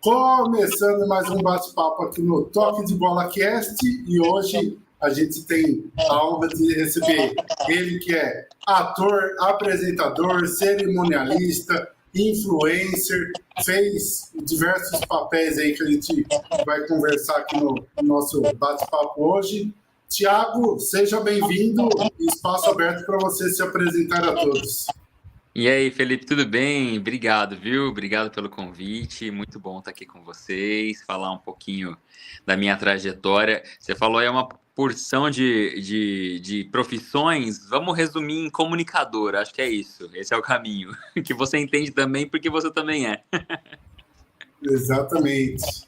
Começando mais um bate-papo aqui no Toque de Bola Cast, e hoje a gente tem a honra de receber ele que é ator, apresentador, cerimonialista, influencer, fez diversos papéis aí que a gente vai conversar aqui no nosso bate-papo hoje. Tiago, seja bem-vindo, espaço aberto para você se apresentar a todos. E aí, Felipe, tudo bem? Obrigado, viu? Obrigado pelo convite. Muito bom estar aqui com vocês, falar um pouquinho da minha trajetória. Você falou aí uma porção de profissões. Vamos resumir em comunicador, acho que é isso. Esse é o caminho. Que você entende também, porque você também é. Exatamente.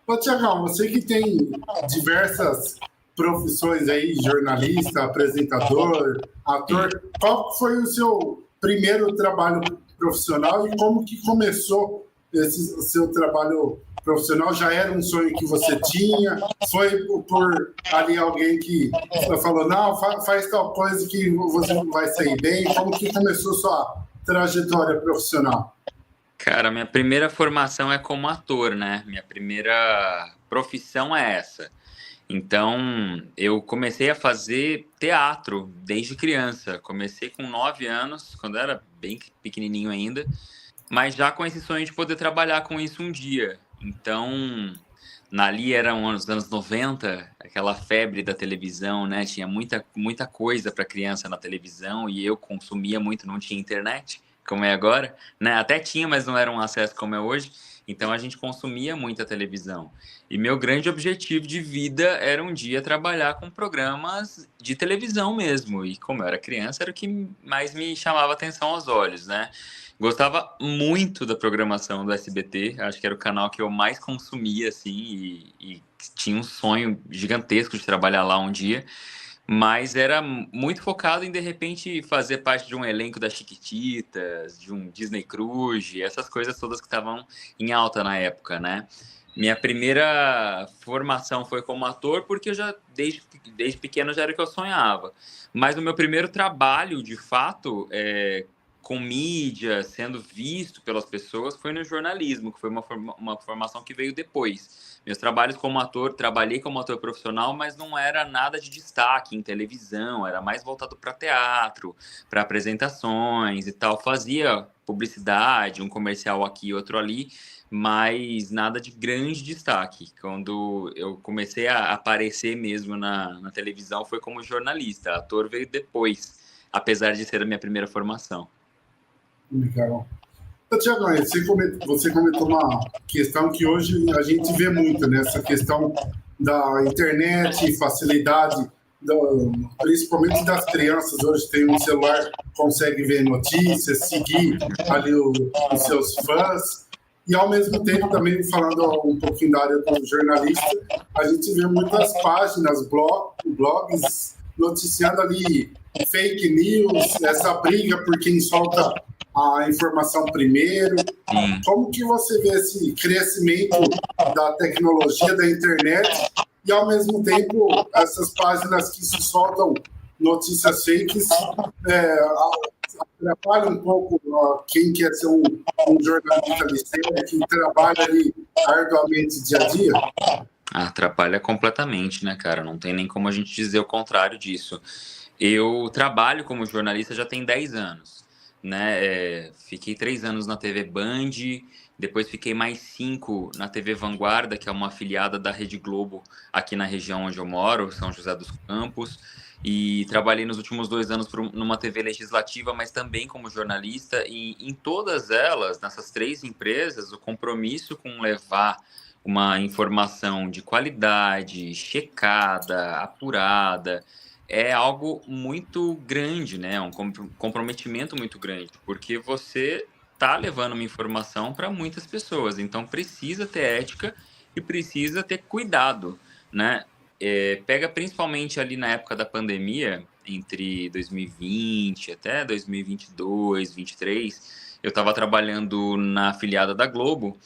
Ô, Tiagão, você que tem diversas profissões aí, jornalista, apresentador, ator, qual foi o seu primeiro trabalho profissional e como que começou esse seu trabalho profissional? Já era um sonho que você tinha? Foi por ali alguém que falou, não, faz tal coisa que você vai sair bem? Como que começou sua trajetória profissional? Cara, minha primeira formação é como ator, né? Minha primeira profissão é essa. Então, eu comecei a fazer teatro desde criança. Comecei com 9 anos, quando eu era bem pequenininho ainda, mas já com esse sonho de poder trabalhar com isso um dia. Então, ali eram os anos 90, aquela febre da televisão, né? Tinha muita coisa para criança na televisão e eu consumia muito, não tinha internet, como é agora, né? Até tinha, mas não era um acesso como é hoje. Então a gente consumia muita televisão. E meu grande objetivo de vida era um dia trabalhar com programas de televisão mesmo. E como eu era criança, era o que mais me chamava atenção aos olhos, né? Gostava muito da programação do SBT, acho que era o canal que eu mais consumia, assim, e tinha um sonho gigantesco de trabalhar lá um dia, mas era muito focado em, de repente, fazer parte de um elenco das Chiquititas, de um Disney Cruise, essas coisas todas que estavam em alta na época, né? Minha primeira formação foi como ator, porque eu já, desde pequeno, já era o que eu sonhava. Mas o meu primeiro trabalho, de fato, com mídia, sendo visto pelas pessoas, foi no jornalismo, que foi uma formação que veio depois. Meus trabalhos como ator, trabalhei como ator profissional, mas não era nada de destaque em televisão, era mais voltado para teatro, para apresentações e tal. Fazia publicidade, um comercial aqui, outro ali, mas nada de grande destaque. Quando eu comecei a aparecer mesmo na televisão foi como jornalista, ator veio depois, apesar de ser a minha primeira formação. Legal. Tiago, você comentou uma questão que hoje a gente vê muito, né? Essa questão da internet, facilidade, principalmente das crianças. Hoje tem um celular, consegue ver notícias, seguir ali os seus fãs. E, ao mesmo tempo, também falando um pouquinho da área do jornalista, a gente vê muitas páginas, blogs, noticiando ali fake news, essa briga por quem solta a informação primeiro. Como que você vê esse crescimento da tecnologia, da internet, e, ao mesmo tempo, essas páginas que se soltam notícias fakes atrapalham um pouco quem quer ser um jornalista de cena, que trabalha ali arduamente dia a dia? Atrapalha completamente, né, cara? Não tem nem como a gente dizer o contrário disso. Eu trabalho como jornalista já tem 10 anos, né? Fiquei 3 anos na TV Band, depois fiquei mais 5 na TV Vanguarda, que é uma afiliada da Rede Globo aqui na região onde eu moro, São José dos Campos, e trabalhei nos últimos 2 anos numa TV legislativa, mas também como jornalista, e em todas elas, nessas 3 empresas, o compromisso com levar uma informação de qualidade, checada, apurada, é algo muito grande, né? Um comprometimento muito grande, porque você tá levando uma informação para muitas pessoas, então precisa ter ética e precisa ter cuidado, né? Pega principalmente ali na época da pandemia, entre 2020 até 2022, 2023, eu estava trabalhando na afiliada da Globo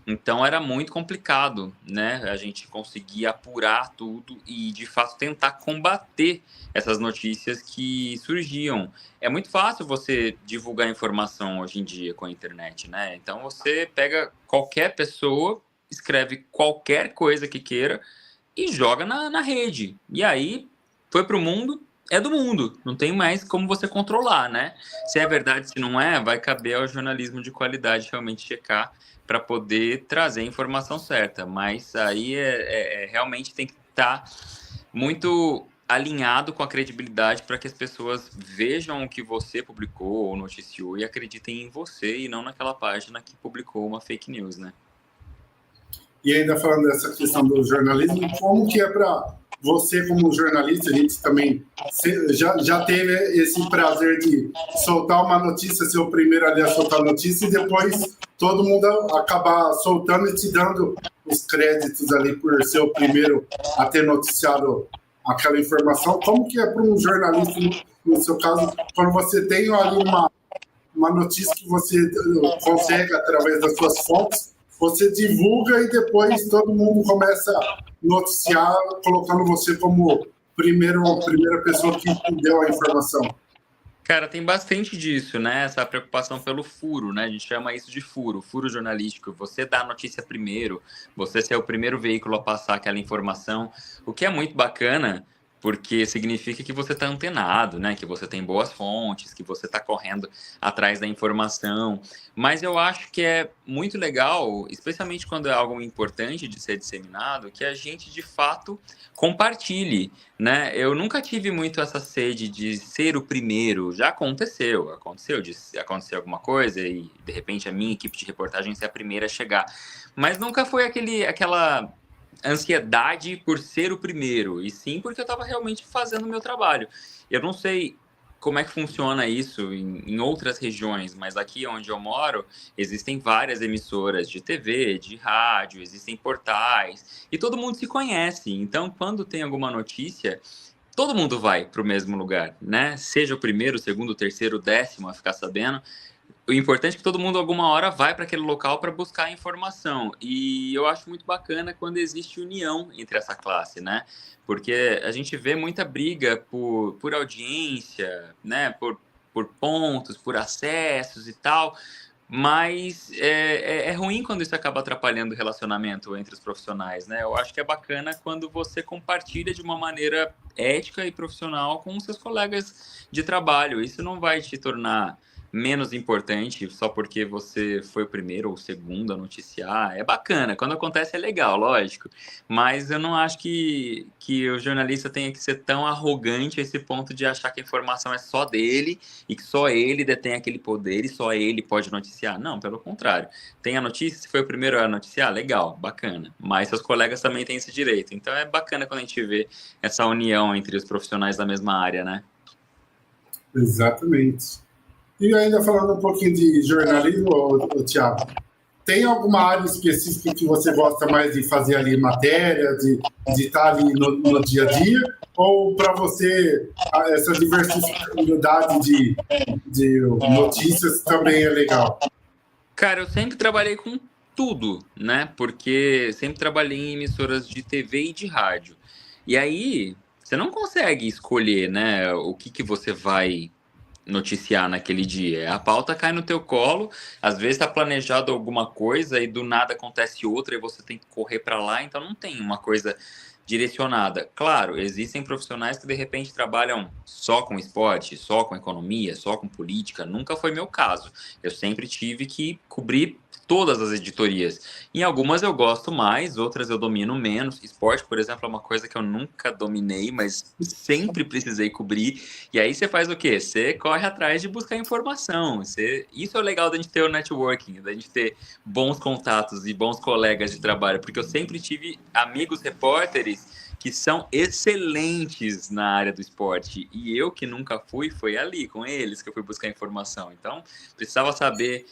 Então era muito complicado, né? A gente conseguir apurar tudo e, de fato, tentar combater essas notícias que surgiam. É muito fácil você divulgar informação hoje em dia com a internet, né? Então você pega qualquer pessoa, escreve qualquer coisa que queira e joga na rede. E aí foi pro mundo, é do mundo. Não tem mais como você controlar, né? Se é verdade, se não é, vai caber ao jornalismo de qualidade realmente checar para poder trazer a informação certa. Mas aí realmente tem que estar muito alinhado com a credibilidade para que as pessoas vejam o que você publicou ou noticiou e acreditem em você e não naquela página que publicou uma fake news, né? E ainda falando dessa questão do jornalismo, como que é para você como jornalista, a gente também já teve esse prazer de soltar uma notícia, ser o primeiro ali a soltar a notícia e depois todo mundo acabar soltando e te dando os créditos ali por ser o primeiro a ter noticiado aquela informação. Como que é para um jornalista, no seu caso, quando você tem ali uma notícia que você consegue através das suas fontes, você divulga e depois todo mundo começa a noticiar, colocando você como primeira pessoa que deu a informação. Cara, tem bastante disso, né? Essa preocupação pelo furo, né? A gente chama isso de furo jornalístico. Você dá a notícia primeiro, você ser o primeiro veículo a passar aquela informação, o que é muito bacana, porque significa que você está antenado, né? Que você tem boas fontes, que você está correndo atrás da informação. Mas eu acho que é muito legal, especialmente quando é algo importante de ser disseminado, que a gente de fato compartilhe, né? Eu nunca tive muito essa sede de ser o primeiro. Já aconteceu de acontecer alguma coisa e de repente a minha equipe de reportagem ser a primeira a chegar. Mas nunca foi aquela ansiedade por ser o primeiro, e sim porque eu estava realmente fazendo o meu trabalho. Eu não sei como é que funciona isso em outras regiões, mas aqui onde eu moro, existem várias emissoras de TV, de rádio, existem portais, e todo mundo se conhece. Então, quando tem alguma notícia, todo mundo vai para o mesmo lugar, né? Seja o primeiro, o segundo, o terceiro, o décimo a ficar sabendo. O importante é que todo mundo alguma hora vai para aquele local para buscar informação. E eu acho muito bacana quando existe união entre essa classe, né? Porque a gente vê muita briga por audiência, né? Por pontos, por acessos e tal. Mas é ruim quando isso acaba atrapalhando o relacionamento entre os profissionais, né? Eu acho que é bacana quando você compartilha de uma maneira ética e profissional com os seus colegas de trabalho. Isso não vai te tornar menos importante só porque você foi o primeiro ou o segundo a noticiar. É bacana, quando acontece é legal, lógico, mas eu não acho que o jornalista tenha que ser tão arrogante a esse ponto de achar que a informação é só dele e que só ele detém aquele poder e só ele pode noticiar. Não, pelo contrário. Tem a notícia, se foi o primeiro a noticiar, legal, bacana, mas seus colegas também têm esse direito. Então é bacana quando a gente vê essa união entre os profissionais da mesma área, né? Exatamente. E ainda falando um pouquinho de jornalismo, Thiago, tem alguma área específica que você gosta mais de fazer ali matéria, de estar ali no dia a dia? Ou para você essa diversidade de notícias também é legal? Cara, eu sempre trabalhei com tudo, né? Porque sempre trabalhei em emissoras de TV e de rádio. E aí, você não consegue escolher, né, o que você vai noticiar naquele dia. A pauta cai no teu colo, às vezes está planejado alguma coisa e do nada acontece outra e você tem que correr para lá, então não tem uma coisa direcionada. Claro, existem profissionais que de repente trabalham só com esporte, só com economia, só com política. Nunca foi meu caso. Eu sempre tive que cobrir todas as editorias. Em algumas eu gosto mais, outras eu domino menos. Esporte, por exemplo, é uma coisa que eu nunca dominei, mas sempre precisei cobrir. E aí você faz o quê? Você corre atrás de buscar informação. Isso é o legal da gente ter o networking, da gente ter bons contatos e bons colegas de trabalho, porque eu sempre tive amigos repórteres que são excelentes na área do esporte. E eu, que nunca fui, foi ali com eles que eu fui buscar informação. Então, precisava saber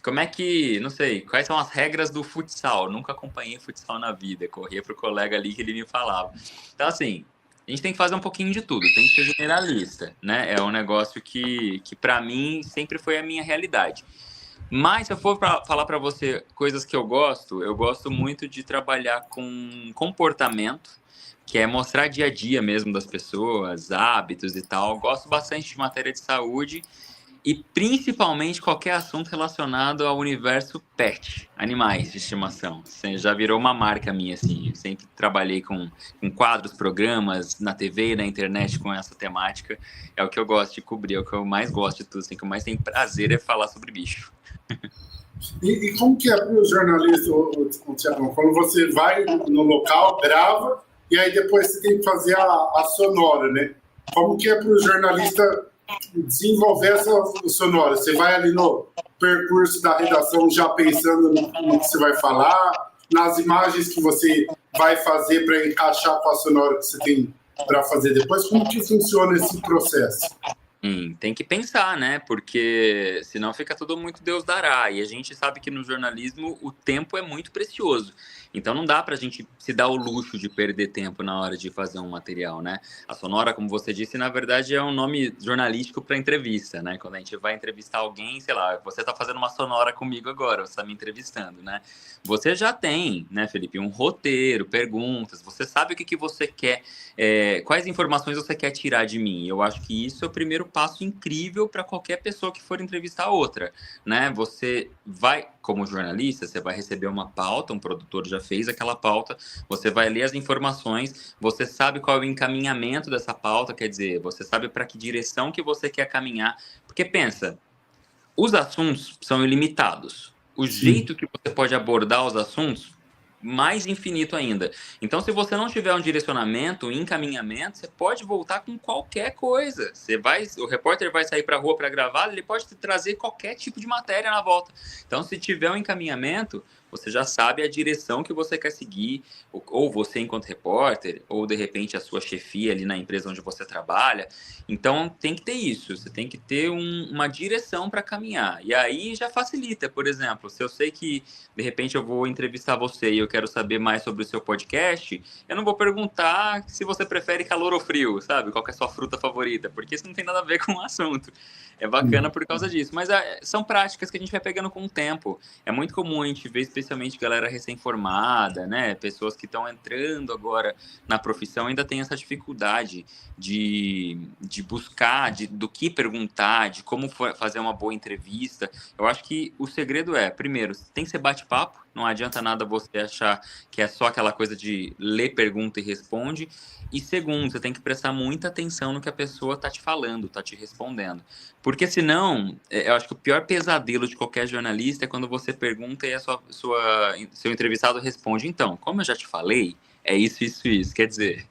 como é que, não sei, quais são as regras do futsal. Nunca acompanhei futsal na vida, corria para o colega ali que ele me falava. Então, assim, a gente tem que fazer um pouquinho de tudo, tem que ser generalista, né? É um negócio que para mim, sempre foi a minha realidade. Mas se eu for falar para você coisas que eu gosto muito de trabalhar com comportamento, que é mostrar dia a dia mesmo das pessoas, hábitos e tal. Eu gosto bastante de matéria de saúde e principalmente qualquer assunto relacionado ao universo pet, animais de estimação. Já virou uma marca minha, assim. Eu sempre trabalhei com quadros, programas na TV e na internet com essa temática. É o que eu gosto de cobrir, é o que eu mais gosto de tudo, assim, o que eu mais tenho prazer é falar sobre bicho. E como que é para o jornalista, Tiagão, quando você vai no local, grava, e aí depois você tem que fazer a sonora, né? Como que é para o jornalista desenvolver essa sonora? Você vai ali no percurso da redação já pensando no que você vai falar, nas imagens que você vai fazer para encaixar com a sonora que você tem para fazer depois. Como que funciona esse processo? Tem que pensar, né? Porque senão fica tudo muito Deus dará. E a gente sabe que no jornalismo o tempo é muito precioso. Então não dá pra gente se dar o luxo de perder tempo na hora de fazer um material, né? A sonora, como você disse, na verdade é um nome jornalístico para entrevista, né? Quando a gente vai entrevistar alguém, sei lá, você tá fazendo uma sonora comigo agora, você tá me entrevistando, né? Você já tem, né, Felipe, um roteiro, perguntas, você sabe o que você quer, quais informações você quer tirar de mim. Eu acho que isso é o primeiro passo incrível para qualquer pessoa que for entrevistar outra, né? Você vai, como jornalista, você vai receber uma pauta, um produtor já fez aquela pauta, você vai ler as informações, você sabe qual é o encaminhamento dessa pauta, quer dizer, você sabe para que direção que você quer caminhar, porque pensa, os assuntos são ilimitados. O Sim. jeito que você pode abordar os assuntos, mais infinito ainda. Então, se você não tiver um direcionamento, um encaminhamento, você pode voltar com qualquer coisa. O repórter vai sair para a rua para gravar, ele pode te trazer qualquer tipo de matéria na volta. Então, se tiver um encaminhamento, você já sabe a direção que você quer seguir, ou você enquanto repórter, ou de repente a sua chefia ali na empresa onde você trabalha. Então tem que ter isso, você tem que ter uma direção para caminhar. E aí já facilita, por exemplo, se eu sei que de repente eu vou entrevistar você e eu quero saber mais sobre o seu podcast, eu não vou perguntar se você prefere calor ou frio, sabe? Qual que é a sua fruta favorita, porque isso não tem nada a ver com o assunto. É bacana por causa disso. Mas são práticas que a gente vai pegando com o tempo. É muito comum a gente ver, especialmente galera recém-formada, né? Pessoas que estão entrando agora na profissão ainda tem essa dificuldade de buscar, do que perguntar, de como fazer uma boa entrevista. Eu acho que o segredo primeiro, tem que ser bate-papo, não adianta nada você achar que é só aquela coisa de ler pergunta e responde. E segundo, você tem que prestar muita atenção no que a pessoa está te falando, está te respondendo. Porque senão, eu acho que o pior pesadelo de qualquer jornalista é quando você pergunta e seu entrevistado responde, então, como eu já te falei, é isso, isso, isso. Quer dizer,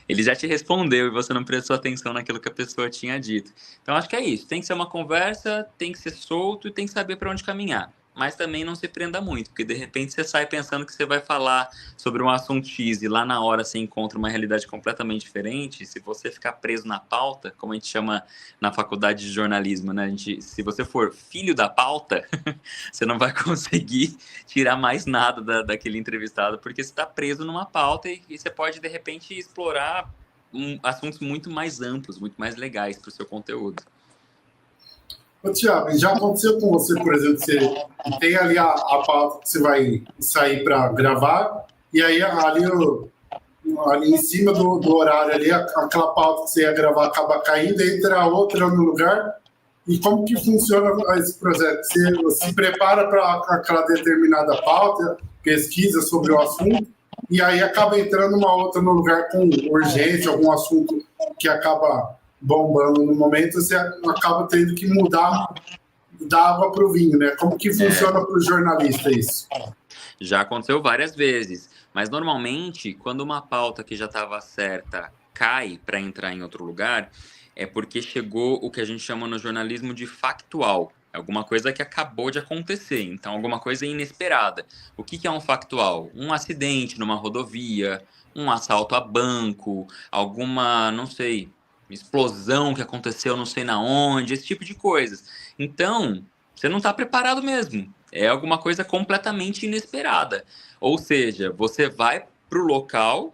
ele já te respondeu e você não prestou atenção naquilo que a pessoa tinha dito. Então, acho que é isso. Tem que ser uma conversa, tem que ser solto e tem que saber para onde caminhar. Mas também não se prenda muito, porque de repente você sai pensando que você vai falar sobre um assunto X e lá na hora você encontra uma realidade completamente diferente. Se você ficar preso na pauta, como a gente chama na faculdade de jornalismo, né? Se você for filho da pauta, você não vai conseguir tirar mais nada daquele entrevistado, porque você está preso numa pauta e você pode, de repente, explorar assuntos muito mais amplos, muito mais legais para o seu conteúdo. Ô, Tiago, já aconteceu com você, por exemplo, você tem ali a pauta que você vai sair para gravar, e aí ali em cima do horário, ali, aquela pauta que você ia gravar acaba caindo, entra outra no lugar. E como que funciona esse projeto? Você se prepara para aquela determinada pauta, pesquisa sobre o assunto, e aí acaba entrando uma outra no lugar com urgência, algum assunto que acaba bombando no momento, você acaba tendo que mudar da água para o vinho, né? Como que funciona para o jornalista isso? Já aconteceu várias vezes, mas normalmente, quando uma pauta que já estava certa cai para entrar em outro lugar, é porque chegou o que a gente chama no jornalismo de factual. É alguma coisa que acabou de acontecer, então alguma coisa inesperada. O que é um factual? Um acidente numa rodovia, um assalto a banco, alguma, não sei, explosão que aconteceu não sei na onde, esse tipo de coisas. Então, você não está preparado mesmo. É alguma coisa completamente inesperada. Ou seja, você vai para o local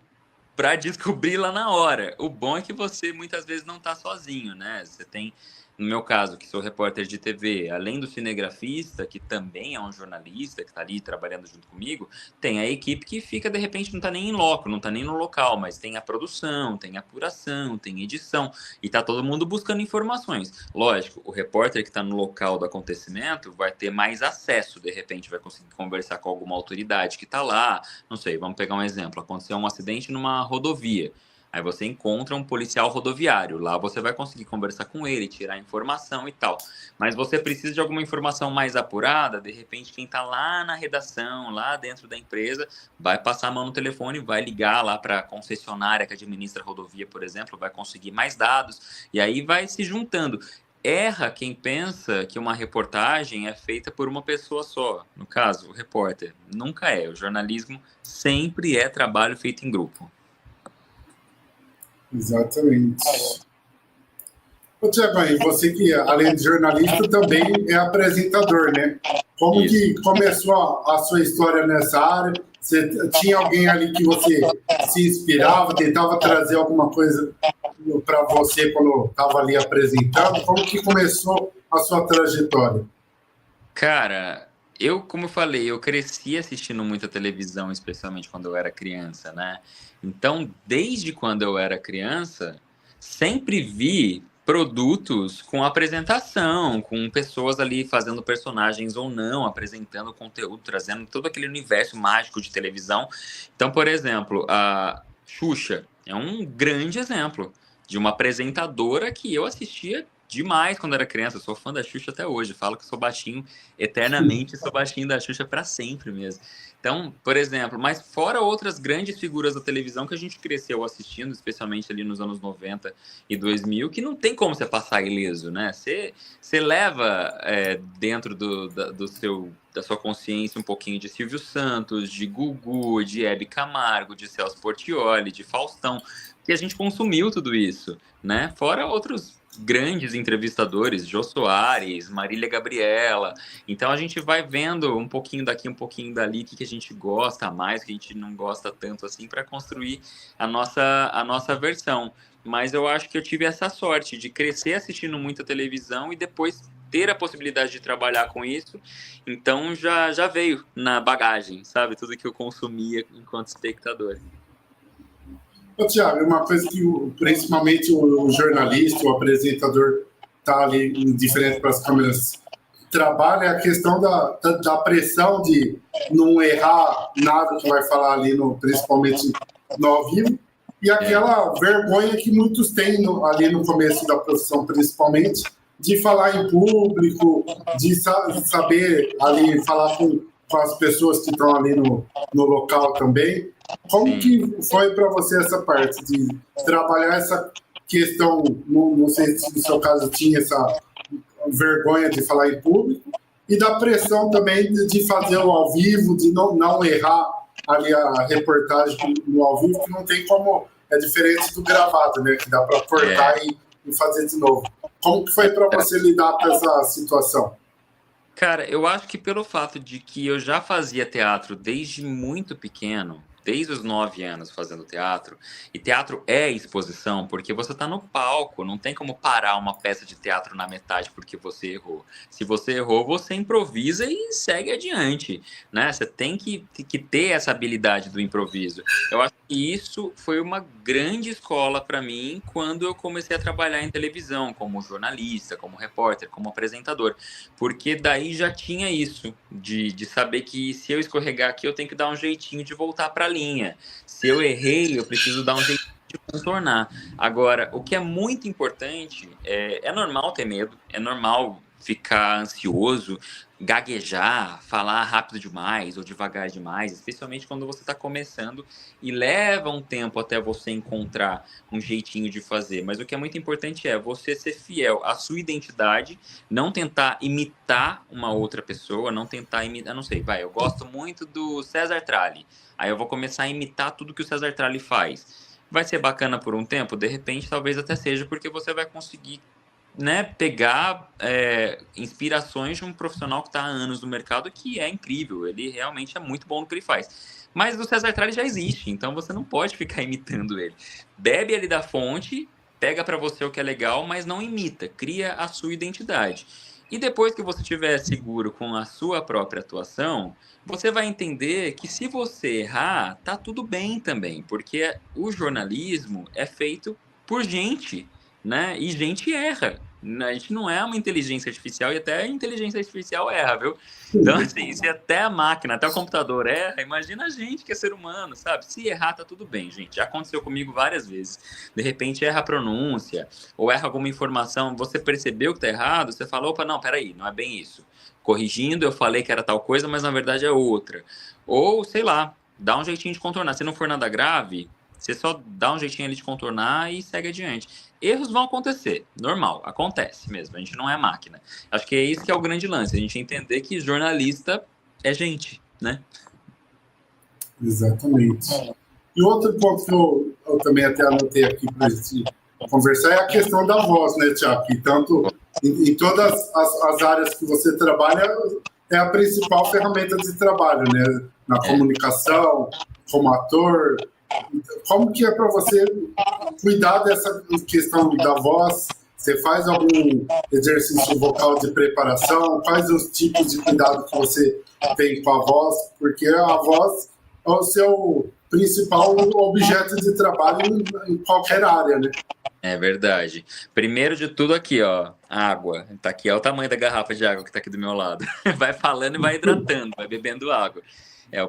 para descobrir lá na hora. O bom é que você muitas vezes não está sozinho, né? Você tem no meu caso, que sou repórter de TV, além do cinegrafista, que também é um jornalista, que está ali trabalhando junto comigo, tem a equipe que fica, de repente, não está nem em loco, não está nem no local, mas tem a produção, tem a apuração, tem edição, e está todo mundo buscando informações. Lógico, o repórter que está no local do acontecimento vai ter mais acesso, de repente, vai conseguir conversar com alguma autoridade que está lá, não sei, vamos pegar um exemplo, aconteceu um acidente numa rodovia. Aí você encontra um policial rodoviário, lá você vai conseguir conversar com ele, tirar informação e tal. Mas você precisa de alguma informação mais apurada, de repente quem está lá na redação, lá dentro da empresa, vai passar a mão no telefone, vai ligar lá para a concessionária que administra a rodovia, por exemplo, vai conseguir mais dados, e aí vai se juntando. Erra quem pensa que uma reportagem é feita por uma pessoa só. No caso, o repórter. Nunca é. O jornalismo sempre é trabalho feito em grupo. Exatamente. Ô, Tiago, e você que, além de jornalista, também é apresentador, né? Como Isso. que começou a sua história nessa área? Você tinha alguém ali que você se inspirava, tentava trazer alguma coisa para você quando estava ali apresentando? Como que começou a sua trajetória? Cara, como eu falei, eu cresci assistindo muita televisão, especialmente quando eu era criança, né? Então, desde quando eu era criança, sempre vi produtos com apresentação, com pessoas ali fazendo personagens ou não, apresentando conteúdo, trazendo todo aquele universo mágico de televisão. Então, por exemplo, a Xuxa é um grande exemplo de uma apresentadora que eu assistia demais quando era criança. Eu sou fã da Xuxa até hoje. Falo que sou baixinho eternamente, sou baixinho da Xuxa para sempre mesmo. Então, por exemplo, mas fora outras grandes figuras da televisão que a gente cresceu assistindo, especialmente ali nos anos 90 e 2000, que não tem como você passar ileso, né? Você leva dentro da sua consciência um pouquinho de Silvio Santos, de Gugu, de Hebe Camargo, de Celso Portiolli, de Faustão, que a gente consumiu tudo isso, né? Fora outros grandes entrevistadores, Jô Soares, Marília Gabriela. Então a gente vai vendo um pouquinho daqui, um pouquinho dali, o que a gente gosta mais, o que a gente não gosta tanto assim, para construir a nossa versão. Mas eu acho que eu tive essa sorte de crescer assistindo muita televisão e depois ter a possibilidade de trabalhar com isso. Então já veio na bagagem, sabe? Tudo que eu consumia enquanto espectador. Ô, Tiago, uma coisa que principalmente o jornalista, o apresentador, está ali diferente para as câmeras, trabalha é a questão da pressão de não errar nada que vai falar ali, principalmente no ao vivo, e aquela vergonha que muitos têm ali no começo da profissão, principalmente, de falar em público, de saber ali falar com as pessoas que estão ali no local também. Como que foi para você essa parte de trabalhar essa questão? Não sei se no seu caso tinha essa vergonha de falar em público e da pressão também de fazer o ao vivo, de não errar ali a reportagem no ao vivo, que não tem como, é diferente do gravado, né? Que dá para cortar e fazer de novo. Como que foi para você lidar com essa situação? Cara, eu acho que pelo fato de que eu já fazia teatro desde muito pequeno, desde os 9 anos fazendo teatro, e teatro é exposição, porque você está no palco, não tem como parar uma peça de teatro na metade porque você errou. Se você errou, você improvisa e segue adiante, né? Você tem que ter essa habilidade do improviso. Eu acho que isso foi uma grande escola para mim quando eu comecei a trabalhar em televisão, como jornalista, como repórter, como apresentador. Porque daí já tinha isso, de saber que se eu escorregar aqui, eu tenho que dar um jeitinho de voltar para a linha. Se eu errei, eu preciso dar um jeitinho de contornar. Agora, o que é muito importante, é normal ter medo, é normal ficar ansioso, gaguejar, falar rápido demais ou devagar demais, especialmente quando você está começando e leva um tempo até você encontrar um jeitinho de fazer. Mas o que é muito importante é você ser fiel à sua identidade, não tentar imitar uma outra pessoa, não tentar imitar, não sei, eu gosto muito do César Tralli, aí eu vou começar a imitar tudo que o César Tralli faz. Vai ser bacana por um tempo? De repente, talvez até seja, porque você vai conseguir, né, pegar inspirações de um profissional que está há anos no mercado, que é incrível, ele realmente é muito bom no que ele faz. Mas o César Tralli já existe, então você não pode ficar imitando ele. Bebe ali da fonte, pega para você o que é legal, mas não imita, cria a sua identidade. E depois que você estiver seguro com a sua própria atuação, você vai entender que se você errar, tá tudo bem também, porque o jornalismo é feito por gente, né? E gente erra. A gente não é uma inteligência artificial e até a inteligência artificial erra, viu? Então, assim, se até a máquina, até o computador erra, imagina a gente que é ser humano, sabe? Se errar, tá tudo bem, gente. Já aconteceu comigo várias vezes. De repente erra a pronúncia, ou erra alguma informação, você percebeu que tá errado, você fala, opa, não, peraí, não é bem isso. Corrigindo, eu falei que era tal coisa, mas na verdade é outra. Ou, sei lá, dá um jeitinho de contornar. Se não for nada grave, você só dá um jeitinho ali de contornar e segue adiante. Erros vão acontecer, normal, acontece mesmo, a gente não é máquina. Acho que é isso que é o grande lance, a gente entender que jornalista é gente, né? Exatamente. E outro ponto que eu também até anotei aqui para a gente conversar é a questão da voz, né, Tiago? Que tanto em todas as áreas que você trabalha é a principal ferramenta de trabalho, né? Na comunicação, como ator. Como que é para você cuidar dessa questão da voz? Você faz algum exercício vocal de preparação? Quais os tipos de cuidado que você tem com a voz? Porque a voz é o seu principal objeto de trabalho em qualquer área, né? É verdade. Primeiro de tudo aqui, ó, água. Tá aqui, ó o tamanho da garrafa de água que tá aqui do meu lado. Vai falando e vai hidratando, vai bebendo água. É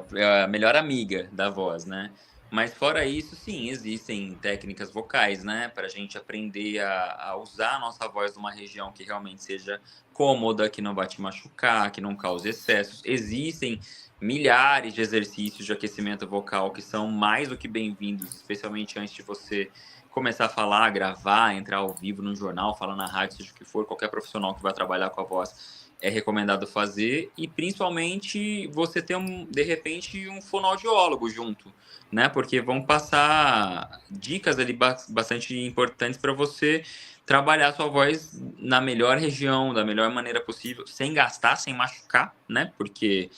a melhor amiga da voz, né? Mas fora isso, sim, existem técnicas vocais, né? Para a gente aprender a usar a nossa voz numa região que realmente seja cômoda, que não vai te machucar, que não cause excessos. Existem milhares de exercícios de aquecimento vocal que são mais do que bem-vindos, especialmente antes de você começar a falar, gravar, entrar ao vivo no jornal, falar na rádio, seja o que for, qualquer profissional que vai trabalhar com a voz é recomendado fazer, e principalmente você ter, de repente, um fonoaudiólogo junto, né? Porque vão passar dicas ali bastante importantes para você trabalhar a sua voz na melhor região, da melhor maneira possível, sem gastar, sem machucar, né? Porque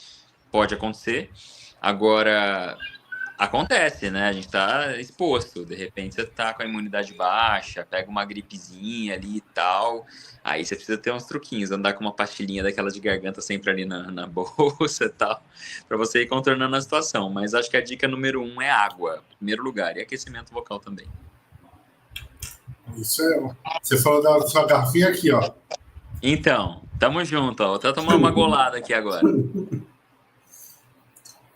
pode acontecer. Agora, acontece, né? A gente tá exposto. De repente você tá com a imunidade baixa, pega uma gripezinha ali e tal. Aí você precisa ter uns truquinhos, andar com uma pastilhinha daquela de garganta sempre ali na bolsa e tal, pra você ir contornando a situação. Mas acho que a dica número 1 é água, em primeiro lugar, e aquecimento vocal também. Isso é. Você falou da sua garrafinha aqui, ó. Então, tamo junto, ó. Vou até tomar uma golada aqui agora.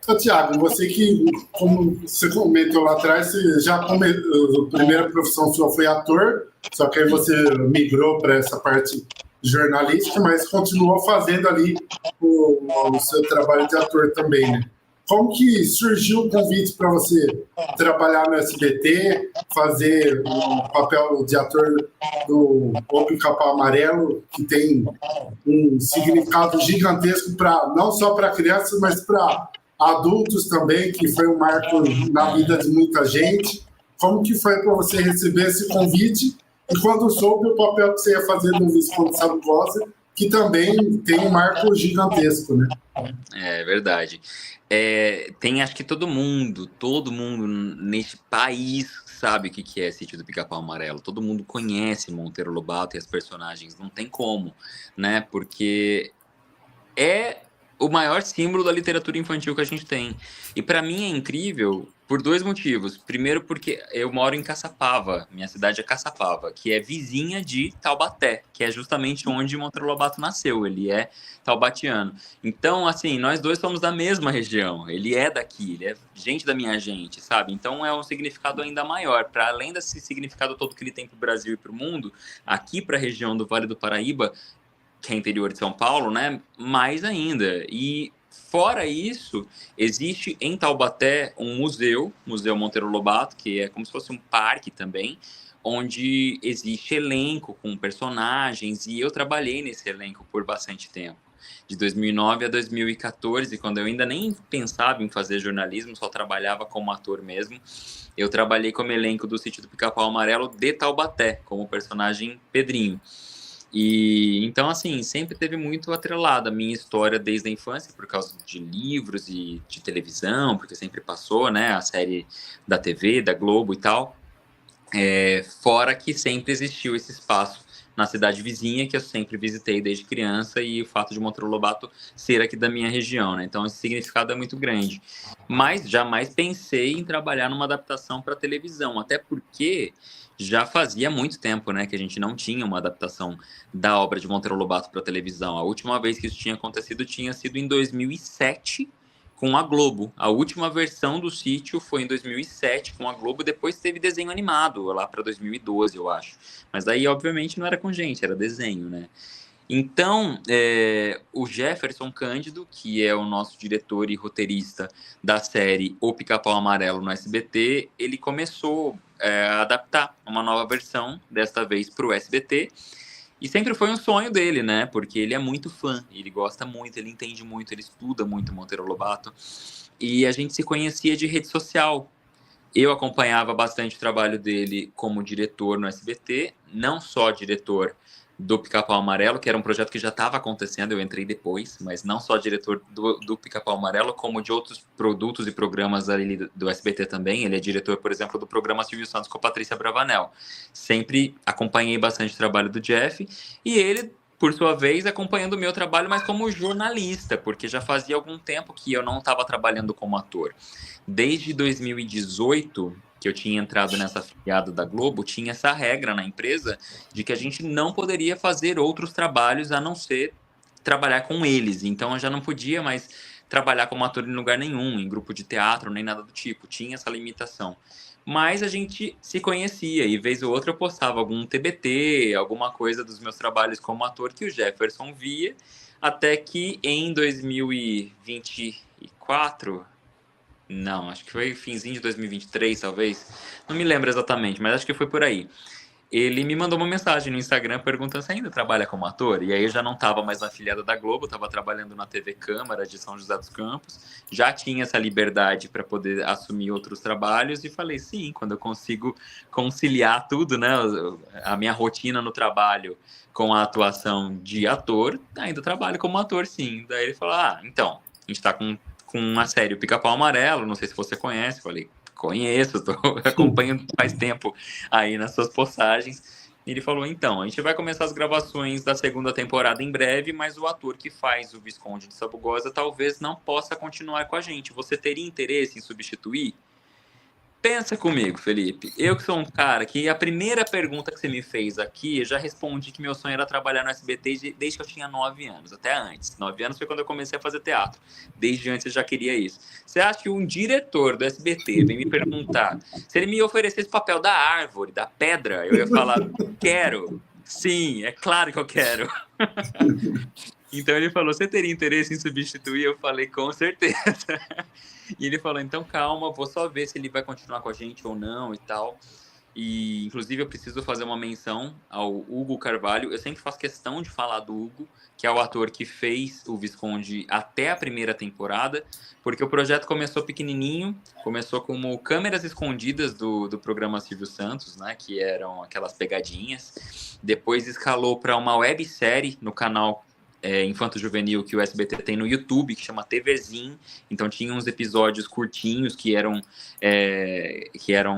Ô, Tiago, você que, como você comentou lá atrás, você já a primeira profissão sua foi ator, só que aí você migrou para essa parte jornalística, mas continuou fazendo ali o seu trabalho de ator também, né? Como que surgiu o convite para você trabalhar no SBT, fazer o papel de ator do O Pica-Pau Amarelo, que tem um significado gigantesco não só para crianças, mas para adultos também, que foi um marco na vida de muita gente. Como que foi para você receber esse convite? E quando soube o papel que você ia fazer no Visconde Sabugosa, que também tem um marco gigantesco, né? É verdade. Tem, acho que todo mundo neste país sabe o que é Sítio do Pica-Pau Amarelo. Todo mundo conhece Monteiro Lobato e as personagens. Não tem como, né? Porque é o maior símbolo da literatura infantil que a gente tem. E para mim é incrível por 2 motivos. Primeiro, porque eu moro em Caçapava, minha cidade é Caçapava, que é vizinha de Taubaté, que é justamente onde Monteiro Lobato nasceu. Ele é taubatiano. Então, assim, nós dois somos da mesma região. Ele é daqui, ele é gente da minha gente, sabe? Então é um significado ainda maior. Para além desse significado todo que ele tem para o Brasil e para o mundo, aqui para a região do Vale do Paraíba, que é interior de São Paulo, né? Mais ainda. E fora isso, existe em Taubaté um museu, Museu Monteiro Lobato, que é como se fosse um parque também, onde existe elenco com personagens, e eu trabalhei nesse elenco por bastante tempo. De 2009 a 2014, quando eu ainda nem pensava em fazer jornalismo, só trabalhava como ator mesmo, eu trabalhei como elenco do Sítio do Pica-Pau Amarelo de Taubaté, como personagem Pedrinho. E então, assim, sempre teve muito atrelada a minha história desde a infância, por causa de livros e de televisão, porque sempre passou, né, a série da TV, da Globo e tal. Fora que sempre existiu esse espaço na cidade vizinha, que eu sempre visitei desde criança, e o fato de Monteiro Lobato ser aqui da minha região, né? Então esse significado é muito grande. Mas jamais pensei em trabalhar numa adaptação para televisão, até porque já fazia muito tempo, né, que a gente não tinha uma adaptação da obra de Monteiro Lobato para televisão. A última vez que isso tinha acontecido tinha sido em 2007, com a Globo. A última versão do Sítio foi em 2007 com a Globo, depois teve desenho animado, lá para 2012, eu acho. Mas daí, obviamente, não era com gente, era desenho, né? Então, o Jefferson Cândido, que é o nosso diretor e roteirista da série O Pica-Pau Amarelo no SBT, ele começou a adaptar uma nova versão, desta vez para o SBT, e sempre foi um sonho dele, né? Porque ele é muito fã, ele gosta muito, ele entende muito, ele estuda muito Monteiro Lobato. E a gente se conhecia de rede social. Eu acompanhava bastante o trabalho dele como diretor no SBT, não só diretor do Pica-Pau Amarelo, que era um projeto que já estava acontecendo, eu entrei depois, mas não só diretor do Pica-Pau Amarelo, como de outros produtos e programas ali do SBT também. Ele é diretor, por exemplo, do programa Silvio Santos com a Patrícia Bravanel. Sempre acompanhei bastante o trabalho do Jeff, e ele, por sua vez, acompanhando o meu trabalho, mas como jornalista, porque já fazia algum tempo que eu não estava trabalhando como ator. Desde 2018, que eu tinha entrado nessa afiliada da Globo, tinha essa regra na empresa de que a gente não poderia fazer outros trabalhos a não ser trabalhar com eles. Então eu já não podia mais trabalhar como ator em lugar nenhum, em grupo de teatro, nem nada do tipo. Tinha essa limitação. Mas a gente se conhecia e vez ou outra eu postava algum TBT, alguma coisa dos meus trabalhos como ator que o Jefferson via, até que em 2024, não, acho que foi finzinho de 2023, talvez. Não me lembro exatamente, mas acho que foi por aí. Ele me mandou uma mensagem no Instagram perguntando se ainda trabalha como ator. E aí eu já não estava mais na afiliada da Globo, estava trabalhando na TV Câmara de São José dos Campos. Já tinha essa liberdade para poder assumir outros trabalhos e falei sim, quando eu consigo conciliar tudo, né, a minha rotina no trabalho com a atuação de ator, ainda trabalho como ator sim. Daí ele falou: "Ah, então, a gente está com uma série, o Pica-Pau Amarelo, não sei se você conhece". Falei: "Conheço, acompanho faz tempo aí nas suas postagens". E ele falou: "Então, a gente vai começar as gravações da segunda temporada em breve, mas o ator que faz o Visconde de Sabugosa talvez não possa continuar com a gente. Você teria interesse em substituir?". Pensa comigo, Felipe. Eu que sou um cara que a primeira pergunta que você me fez aqui, eu já respondi que meu sonho era trabalhar no SBT desde que eu tinha 9 anos, até antes. 9 anos foi quando eu comecei a fazer teatro. Desde antes eu já queria isso. Você acha que um diretor do SBT vem me perguntar se ele me oferecesse o papel da árvore, da pedra, eu ia falar: "Quero. Sim, é claro que eu quero". Então ele falou: "Você teria interesse em substituir?". Eu falei: "Com certeza". E ele falou: "Então calma, vou só ver se ele vai continuar com a gente ou não e tal". E inclusive eu preciso fazer uma menção ao Hugo Carvalho. Eu sempre faço questão de falar do Hugo, que é o ator que fez o Visconde até a primeira temporada, porque o projeto começou pequenininho, começou como câmeras escondidas do programa Silvio Santos, né, que eram aquelas pegadinhas. Depois escalou para uma websérie no canal infanto-juvenil que o SBT tem no YouTube, que chama TVzinho. Então tinha uns episódios curtinhos que eram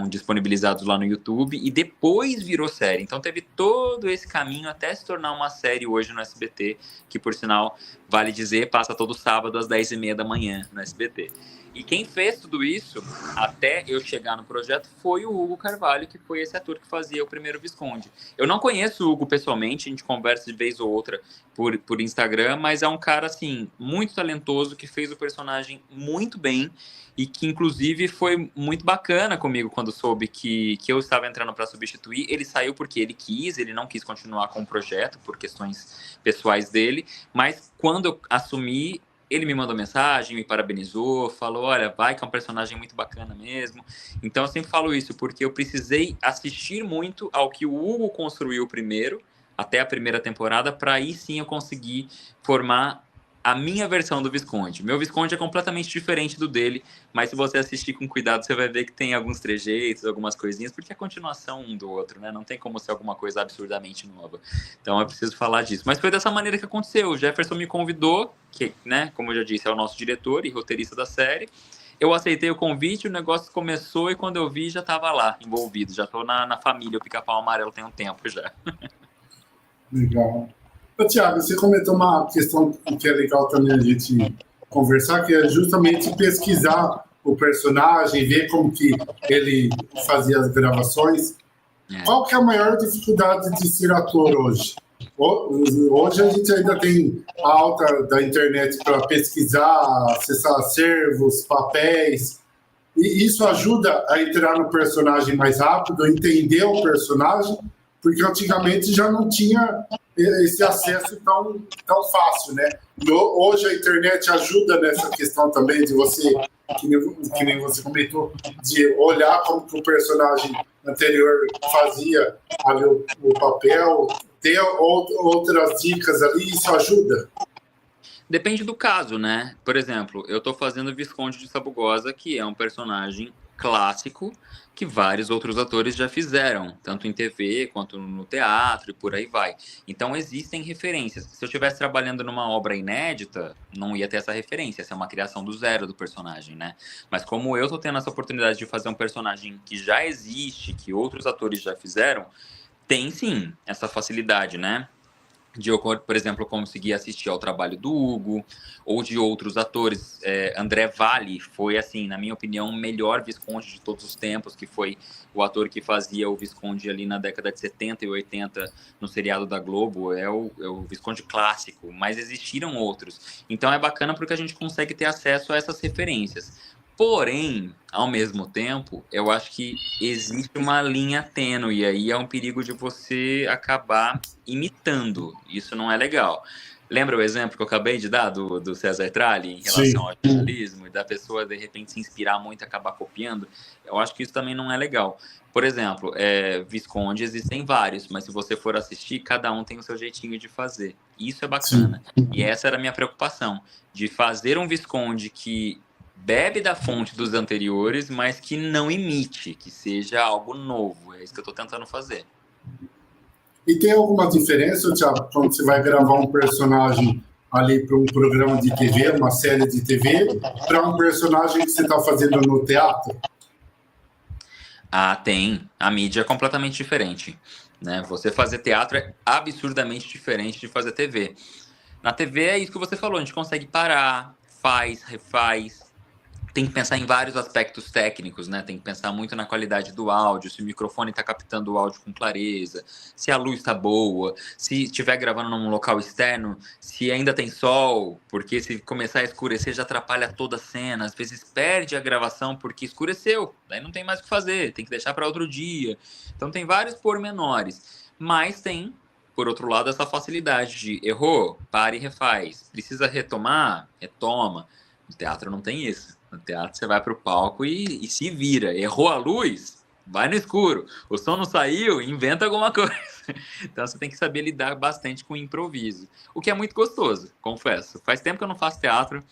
disponibilizados lá no YouTube, e depois virou série. Então teve todo esse caminho até se tornar uma série hoje no SBT, que por sinal, vale dizer, passa todo sábado às 10h30 da manhã no SBT. E quem fez tudo isso, até eu chegar no projeto, foi o Hugo Carvalho, que foi esse ator que fazia o primeiro Visconde. Eu não conheço o Hugo pessoalmente, a gente conversa de vez ou outra por Instagram, mas é um cara, assim, muito talentoso, que fez o personagem muito bem e que, inclusive, foi muito bacana comigo quando soube que eu estava entrando para substituir. Ele saiu porque ele quis, ele não quis continuar com o projeto por questões pessoais dele, mas quando eu assumi, ele me mandou mensagem, me parabenizou, falou: "Olha, vai que é um personagem muito bacana mesmo". Então eu sempre falo isso, porque eu precisei assistir muito ao que o Hugo construiu primeiro, até a primeira temporada, para aí sim eu conseguir formar a minha versão do Visconde. Meu Visconde é completamente diferente do dele, mas se você assistir com cuidado, você vai ver que tem alguns trejeitos, algumas coisinhas, porque é a continuação um do outro, né? Não tem como ser alguma coisa absurdamente nova. Então eu preciso falar disso. Mas foi dessa maneira que aconteceu. O Jefferson me convidou, que, né, como eu já disse, é o nosso diretor e roteirista da série. Eu aceitei o convite, o negócio começou e quando eu vi já estava lá, envolvido. Já estou na família, o Pica-Pau Amarelo tem um tempo já. Legal. Ô, Thiago, você comentou uma questão que é legal também a gente conversar, que é justamente pesquisar o personagem, ver como que ele fazia as gravações. Qual que é a maior dificuldade de ser ator hoje? Hoje a gente ainda tem a alta da internet para pesquisar, acessar acervos, papéis, e isso ajuda a entrar no personagem mais rápido, entender o personagem, porque antigamente já não tinha esse acesso tão fácil, né? E hoje a internet ajuda nessa questão também de você, que nem você comentou, de olhar como que o personagem anterior fazia ali o papel, ter outras dicas ali, isso ajuda. Depende do caso, né? Por exemplo, eu tô fazendo Visconde de Sabugosa, que é um personagem clássico que vários outros atores já fizeram, tanto em TV quanto no teatro e por aí vai. Então existem referências. Se eu estivesse trabalhando numa obra inédita, não ia ter essa referência, essa é uma criação do zero do personagem, né? Mas como eu tô tendo essa oportunidade de fazer um personagem que já existe, que outros atores já fizeram, tem sim essa facilidade, né? De eu, por exemplo, conseguir assistir ao trabalho do Hugo ou de outros atores. André Valle foi, assim, na minha opinião, o melhor Visconde de todos os tempos, que foi o ator que fazia o Visconde ali na década de 70 e 80 no seriado da Globo. É o Visconde clássico, mas existiram outros. Então é bacana porque a gente consegue ter acesso a essas referências. Porém, ao mesmo tempo, eu acho que existe uma linha tênue, e aí é um perigo de você acabar imitando. Isso não é legal. Lembra o exemplo que eu acabei de dar do César Tralli em relação Sim. ao jornalismo e da pessoa de repente se inspirar muito e acabar copiando? Eu acho que isso também não é legal. Por exemplo, Visconde existem vários, mas se você for assistir, cada um tem o seu jeitinho de fazer. Isso é bacana. Sim. E essa era a minha preocupação, de fazer um Visconde que bebe da fonte dos anteriores, mas que não imite, que seja algo novo. É isso que eu estou tentando fazer. E tem alguma diferença, Thiago, quando você vai gravar um personagem ali para um programa de TV, uma série de TV, para um personagem que você está fazendo no teatro? Ah, tem. A mídia é completamente diferente, né? Você fazer teatro é absurdamente diferente de fazer TV. Na TV é isso que você falou, a gente consegue parar, faz, refaz. Tem que pensar em vários aspectos técnicos, né? Tem que pensar muito na qualidade do áudio, se o microfone está captando o áudio com clareza, se a luz está boa, se estiver gravando num local externo, se ainda tem sol, porque se começar a escurecer já atrapalha toda a cena, às vezes perde a gravação porque escureceu, daí não tem mais o que fazer, tem que deixar para outro dia. Então tem vários pormenores, mas tem, por outro lado, essa facilidade de errou, para e refaz, precisa retomar, retoma. No teatro não tem isso. No teatro você vai pro palco e se vira. Errou a luz? Vai no escuro. O som não saiu? Inventa alguma coisa. Então você tem que saber lidar bastante com o improviso. O que é muito gostoso, confesso. Faz tempo que eu não faço teatro.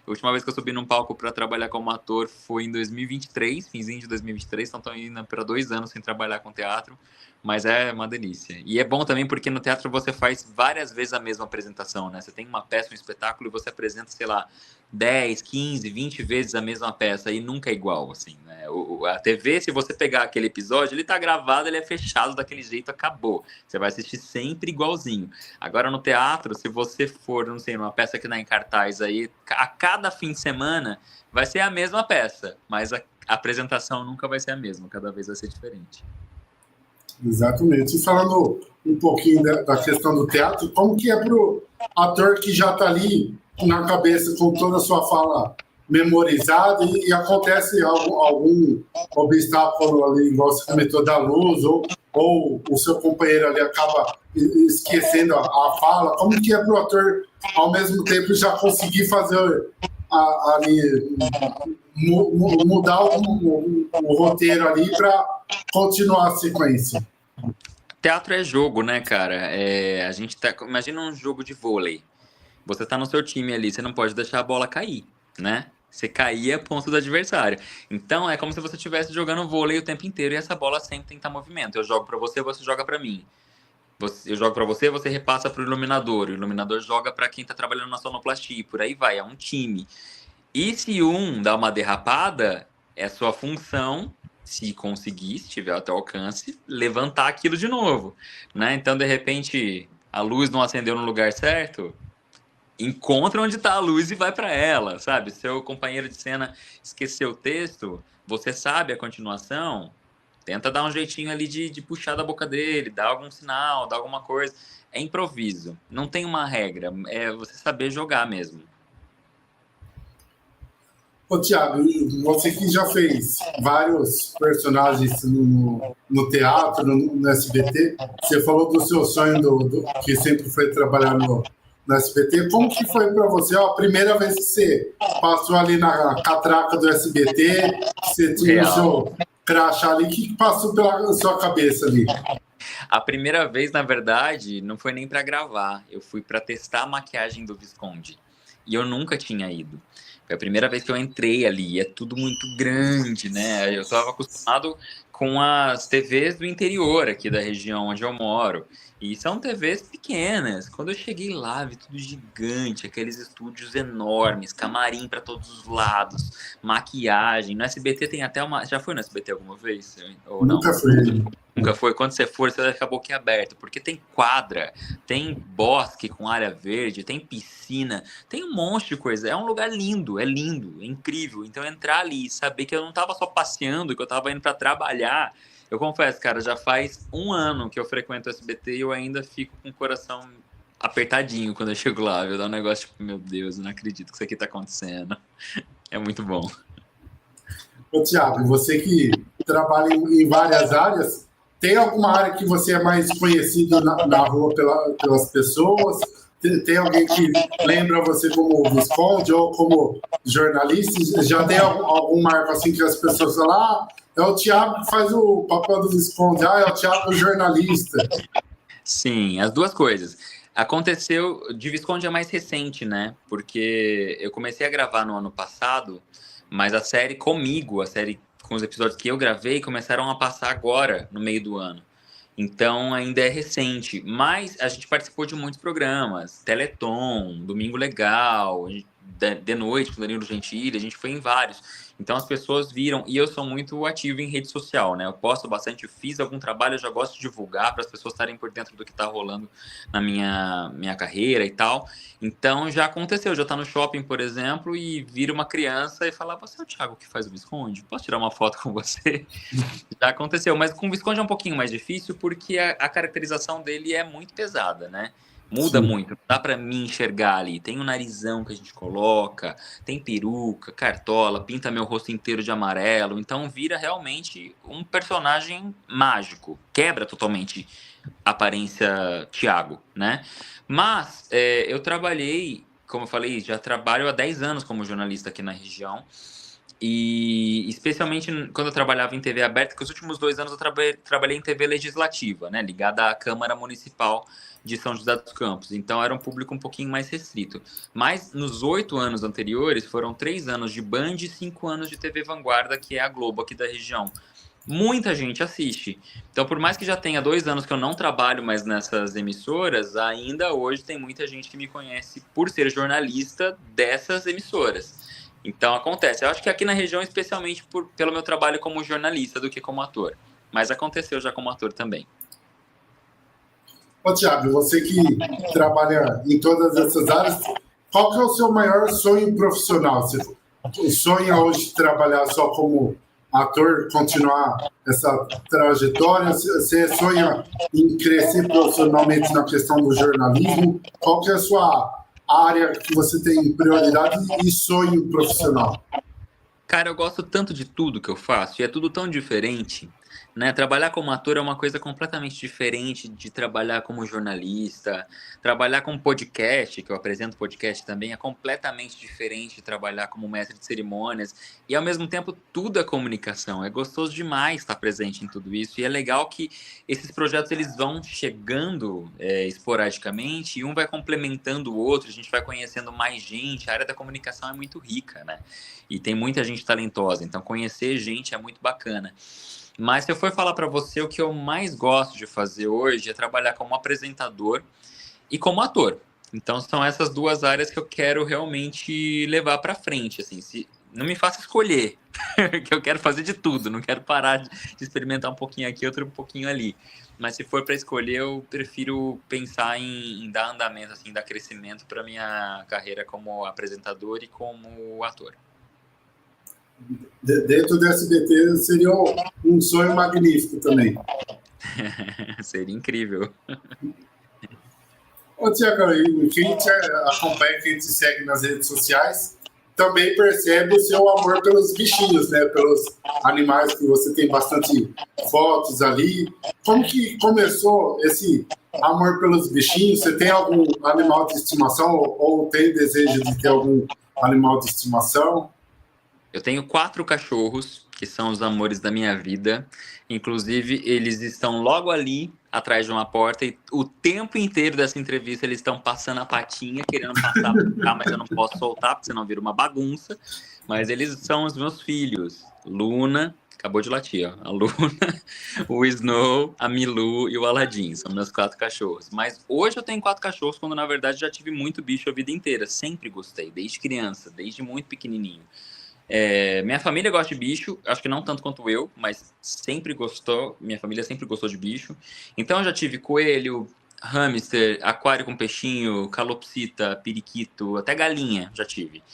A última vez que eu subi num palco para trabalhar como ator foi em 2023, finzinho de 2023. Então estou indo para 2 anos sem trabalhar com teatro. Mas é uma delícia. E é bom também porque no teatro você faz várias vezes a mesma apresentação, né? Você tem uma peça, um espetáculo e você apresenta, sei lá, 10, 15, 20 vezes a mesma peça e nunca é igual, assim, né? A TV, se você pegar aquele episódio, ele tá gravado, ele é fechado daquele jeito, acabou. Você vai assistir sempre igualzinho. Agora no teatro, se você for, não sei, numa peça que tá em cartaz aí, a cada fim de semana vai ser a mesma peça, mas a apresentação nunca vai ser a mesma, cada vez vai ser diferente. Exatamente. E falando um pouquinho da questão do teatro, como que é para o ator que já está ali na cabeça com toda a sua fala memorizada e acontece algum obstáculo ali, igual você comentou, da luz, ou o seu companheiro ali acaba esquecendo a fala, como que é para o ator, ao mesmo tempo, já conseguir fazer ali, mudar o roteiro ali para continuar a sequência? Teatro é jogo, né, cara? A gente tá. Imagina um jogo de vôlei. Você tá no seu time ali, você não pode deixar a bola cair, né? Se cair é ponto do adversário. Então é como se você estivesse jogando vôlei o tempo inteiro e essa bola sempre tem que estar em movimento. Eu jogo pra você, você joga pra mim. Eu jogo pra você, você repassa pro iluminador. O iluminador joga pra quem tá trabalhando na sonoplastia. Por aí vai, é um time. E se um dá uma derrapada, é sua função, se conseguir, se tiver ao teu alcance, levantar aquilo de novo, né? Então, de repente, a luz não acendeu no lugar certo, encontra onde está a luz e vai para ela, sabe? Seu companheiro de cena esqueceu o texto, você sabe a continuação, tenta dar um jeitinho ali de puxar da boca dele, dar algum sinal, dar alguma coisa. É improviso, não tem uma regra, é você saber jogar mesmo. Ô, Thiago, você que já fez vários personagens no teatro, no SBT, você falou do seu sonho que sempre foi trabalhar no SBT. Como que foi para você a primeira vez que você passou ali na catraca do SBT, você tinha o seu crachá ali, o que passou pela sua cabeça ali? A primeira vez, na verdade, não foi nem para gravar, eu fui para testar a maquiagem do Visconde. E eu nunca tinha ido. Foi a primeira vez que eu entrei ali, é tudo muito grande, né? Eu estava acostumado com as TVs do interior aqui da região onde eu moro. E são TVs pequenas. Quando eu cheguei lá, vi tudo gigante, aqueles estúdios enormes, camarim para todos os lados, maquiagem. No SBT tem até uma. Já foi no SBT alguma vez? Ou não? Nunca fui. Nunca foi. Quando você for, você vai ficar boquiaberto, porque tem quadra, tem bosque com área verde, tem piscina, tem um monte de coisa. É um lugar lindo, é incrível. Então entrar ali e saber que eu não tava só passeando, que eu tava indo para trabalhar. Eu confesso, cara, já faz um ano que eu frequento o SBT e eu ainda fico com o coração apertadinho quando eu chego lá. Eu dou um negócio tipo, meu Deus, eu não acredito que isso aqui tá acontecendo. É muito bom. Ô, Thiago, você que trabalha em várias áreas, tem alguma área que você é mais conhecido na rua pelas pessoas? Tem alguém que lembra você como Visconde ou como jornalista? Já tem algum marco assim que as pessoas falam, é o Thiago que faz o papel do Visconde, é o Thiago jornalista. Sim, as duas coisas. Aconteceu, de Visconde é mais recente, né? Porque eu comecei a gravar no ano passado, mas a série comigo, a série com os episódios que eu gravei, começaram a passar agora, no meio do ano. Então ainda é recente, mas a gente participou de muitos programas, Teleton, Domingo Legal, de noite com o Danilo Gentili, a gente foi em vários. Então as pessoas viram, e eu sou muito ativo em rede social, né? Eu posto bastante, eu fiz algum trabalho, eu já gosto de divulgar para as pessoas estarem por dentro do que está rolando na minha carreira e tal. Então já aconteceu, já tá no shopping, por exemplo, e vira uma criança e fala, você é o Thiago que faz o Visconde? Posso tirar uma foto com você? Já aconteceu, mas com o Visconde é um pouquinho mais difícil porque a caracterização dele é muito pesada, né? Muda Sim. muito, não dá pra mim enxergar ali. Tem o narizão que a gente coloca, tem peruca, cartola, pinta meu rosto inteiro de amarelo, então vira realmente um personagem mágico, quebra totalmente a aparência Thiago, né? Mas eu trabalhei, como eu falei, já trabalho há 10 anos como jornalista aqui na região. E especialmente quando eu trabalhava em TV aberta, que os últimos 2 anos eu trabalhei em TV legislativa, né, ligada à Câmara Municipal de São José dos Campos. Então era um público um pouquinho mais restrito. Mas nos 8 anos anteriores, foram 3 anos de Band e 5 anos de TV Vanguarda, que é a Globo aqui da região. Muita gente assiste. Então, por mais que já tenha 2 anos que eu não trabalho mais nessas emissoras, ainda hoje tem muita gente que me conhece por ser jornalista dessas emissoras. Então acontece. Eu acho que aqui na região, especialmente pelo meu trabalho como jornalista do que como ator. Mas aconteceu já como ator também. Ô, Thiago, você que trabalha em todas essas áreas, qual que é o seu maior sonho profissional? Você sonha hoje trabalhar só como ator, continuar essa trajetória? Você sonha em crescer profissionalmente na questão do jornalismo? Qual que é a sua área que você tem prioridade e sonho profissional? Cara, eu gosto tanto de tudo que eu faço e é tudo tão diferente, né? Trabalhar como ator é uma coisa completamente diferente de trabalhar como jornalista. Trabalhar com podcast, que eu apresento podcast também, é completamente diferente de trabalhar como mestre de cerimônias. E ao mesmo tempo, tudo é comunicação. É gostoso demais estar presente em tudo isso. E é legal que esses projetos eles vão chegando esporadicamente e um vai complementando o outro. A gente vai conhecendo mais gente. A área da comunicação é muito rica, né? E tem muita gente talentosa, então conhecer gente é muito bacana. Mas se eu for falar para você, o que eu mais gosto de fazer hoje é trabalhar como apresentador e como ator. Então são essas duas áreas que eu quero realmente levar para frente, assim, se não me faça escolher, que eu quero fazer de tudo, não quero parar de experimentar um pouquinho aqui, outro um pouquinho ali. Mas se for para escolher, eu prefiro pensar em dar andamento, assim, dar crescimento para minha carreira como apresentador e como ator. Dentro do SBT seria um sonho magnífico também. Seria incrível. Ô, Tiagão, quem te acompanha, quem te segue nas redes sociais, também percebe o seu amor pelos bichinhos, né? Pelos animais, que você tem bastante fotos ali. Como que começou esse amor pelos bichinhos? Você tem algum animal de estimação ou tem desejo de ter algum animal de estimação? Eu tenho 4 cachorros, que são os amores da minha vida. Inclusive, eles estão logo ali, atrás de uma porta, e o tempo inteiro dessa entrevista eles estão passando a patinha, querendo passar pra cá, mas eu não posso soltar, porque senão vira uma bagunça. Mas eles são os meus filhos. Luna, acabou de latir, ó. A Luna, o Snow, a Milu e o Aladdin. São meus 4 cachorros. Mas hoje eu tenho 4 cachorros, quando na verdade já tive muito bicho a vida inteira. Sempre gostei, desde criança, desde muito pequenininho. Minha família gosta de bicho, acho que não tanto quanto eu, mas sempre gostou, minha família sempre gostou de bicho. Então eu já tive coelho, hamster, aquário com peixinho, calopsita, periquito, até galinha já tive.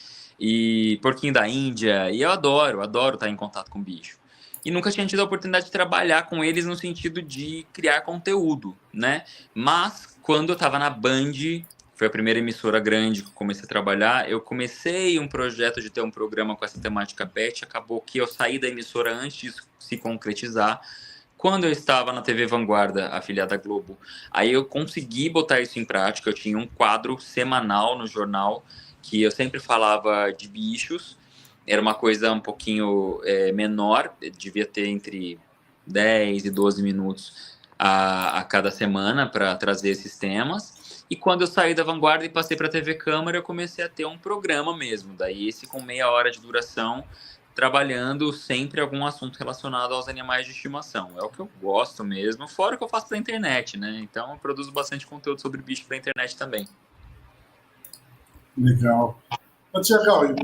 E porquinho da Índia, e eu adoro estar em contato com bicho. E nunca tinha tido a oportunidade de trabalhar com eles no sentido de criar conteúdo, né? Mas quando eu estava na Band, foi a primeira emissora grande que eu comecei a trabalhar. Eu comecei um projeto de ter um programa com essa temática pet. Acabou que eu saí da emissora antes disso se concretizar. Quando eu estava na TV Vanguarda, afiliada à Globo, aí eu consegui botar isso em prática. Eu tinha um quadro semanal no jornal que eu sempre falava de bichos. Era uma coisa um pouquinho menor, devia ter entre 10 e 12 minutos a cada semana para trazer esses temas. E quando eu saí da Vanguarda e passei para a TV Câmara, eu comecei a ter um programa mesmo. Daí esse com meia hora de duração, trabalhando sempre algum assunto relacionado aos animais de estimação. É o que eu gosto mesmo, fora o que eu faço para a internet, né? Então eu produzo bastante conteúdo sobre bicho para a internet também. Legal. Tiagão,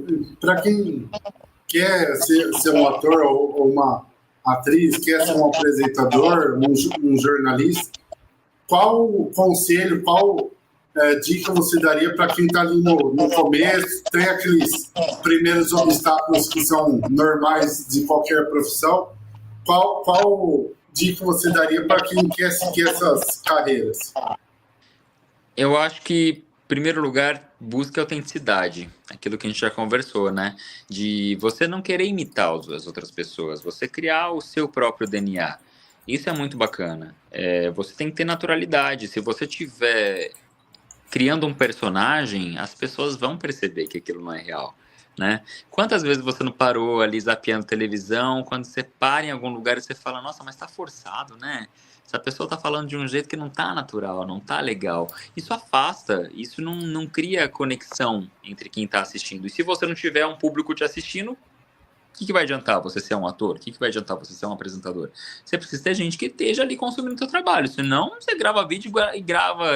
para quem quer ser um ator ou uma atriz, quer ser um apresentador, um jornalista, qual conselho, qual dica você daria para quem está ali no começo, tem aqueles primeiros obstáculos que são normais de qualquer profissão? Qual dica você daria para quem quer seguir essas carreiras? Eu acho que, em primeiro lugar, busque autenticidade. Aquilo que a gente já conversou, né? De você não querer imitar as outras pessoas, você criar o seu próprio DNA. Isso é muito bacana. Você tem que ter naturalidade. Se você tiver criando um personagem, as pessoas vão perceber que aquilo não é real, né? Quantas vezes você não parou ali zapeando televisão, quando você para em algum lugar e você fala, nossa, mas tá forçado, né? Essa pessoa tá falando de um jeito que não tá natural, não tá legal. Isso afasta, isso não cria conexão entre quem tá assistindo. E se você não tiver um público te assistindo, o que vai adiantar você ser um ator? O que vai adiantar você ser um apresentador? Você precisa ter gente que esteja ali consumindo o seu trabalho. Senão, você grava vídeo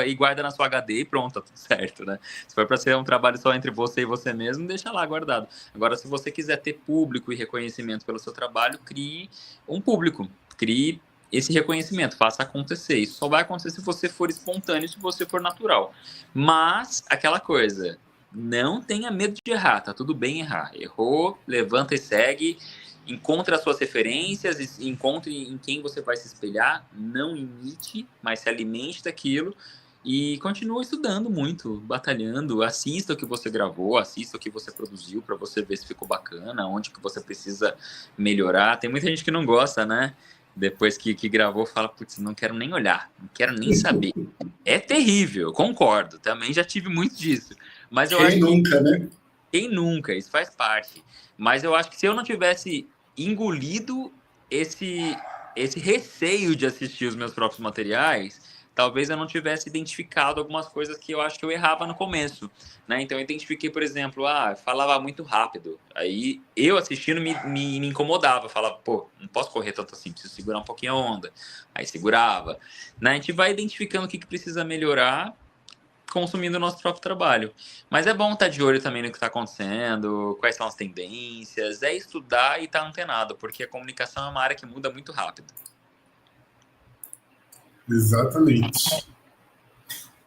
e guarda na sua HD e pronto, tá tudo certo, né? Se for para ser um trabalho só entre você e você mesmo, deixa lá guardado. Agora, se você quiser ter público e reconhecimento pelo seu trabalho, crie um público. Crie esse reconhecimento, faça acontecer. Isso só vai acontecer se você for espontâneo, se você for natural. Mas, aquela coisa, não tenha medo de errar, tá tudo bem errar. Errou, levanta e segue, encontre as suas referências, encontre em quem você vai se espelhar, não imite, mas se alimente daquilo e continue estudando muito, batalhando, assista o que você gravou, assista o que você produziu para você ver se ficou bacana, onde que você precisa melhorar. Tem muita gente que não gosta, né? Depois que gravou, fala, putz, não quero nem olhar, não quero nem saber. É terrível, concordo, também já tive muito disso. Mas eu acho nunca, né? Quem nunca, isso faz parte. Mas eu acho que se eu não tivesse engolido esse receio de assistir os meus próprios materiais, talvez eu não tivesse identificado algumas coisas que eu acho que eu errava no começo, né? Então eu identifiquei, por exemplo, falava muito rápido. Aí eu assistindo me incomodava, falava, pô, não posso correr tanto assim, preciso segurar um pouquinho a onda. Aí segurava, né? A gente vai identificando o que precisa melhorar consumindo o nosso próprio trabalho. Mas é bom estar de olho também no que está acontecendo, quais são as tendências, é estudar e estar antenado, porque a comunicação é uma área que muda muito rápido. Exatamente.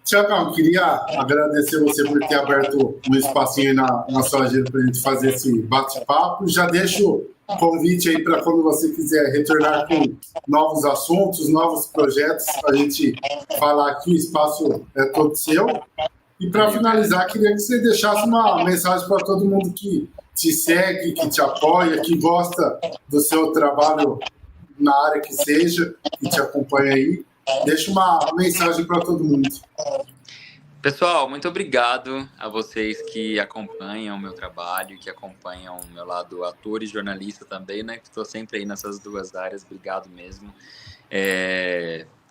Tiagão, queria agradecer você por ter aberto um espacinho aí na sua agenda para a gente fazer esse bate-papo. Já deixo o convite aí para quando você quiser retornar com novos assuntos, novos projetos, a gente falar aqui, o espaço é todo seu. E para finalizar, queria que você deixasse uma mensagem para todo mundo que te segue, que te apoia, que gosta do seu trabalho na área que seja, que te acompanha aí. Deixa uma mensagem para todo mundo. Pessoal, muito obrigado a vocês que acompanham o meu trabalho, que acompanham o meu lado ator e jornalista também, né? Que estou sempre aí nessas duas áreas. Obrigado mesmo.